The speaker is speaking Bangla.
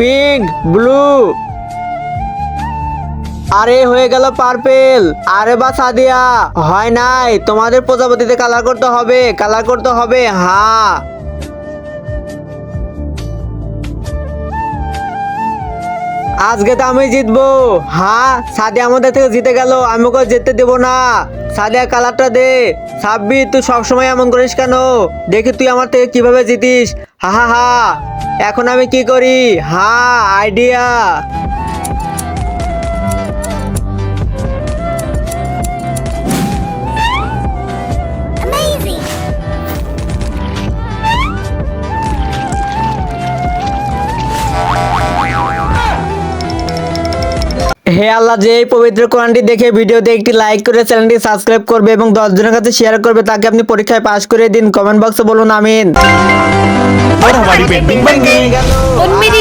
Pink, blue. আরে হয়ে গেল পার্পেল। আরে বা সাদিয়া, হয় নাই, তোমাদের প্রজাপতিতে কালার করতে হবে, কালার করতে হবে। হ্যাঁ, আজকে তো আমি জিতবো। হ্যাঁ, সাদিয়া আমাদের থেকে জিতে গেল, আমি ওকে জিততে দেবো না। সাদিয়া কালারটা দে। সাব্বির, তুই সবসময় এমন করিস কেন? দেখি তুই আমার থেকে কিভাবে জিতিস। হা হা হা। এখন আমি কি করি? হ্যাঁ, আইডিয়া। হে আল্লাহ, যে এই পবিত্র কোরআনটি দেখে ভিডিওতে একটি লাইক করে চ্যানেলটি সাবস্ক্রাইব করবে এবং 10 জনের কাছে শেয়ার করবে, তাকে আপনি পরীক্ষায় পাশ করে দিন। কমেন্ট বক্সে বলুন আমিন। और हमारी पेंटिंग बन गई। उनमें भी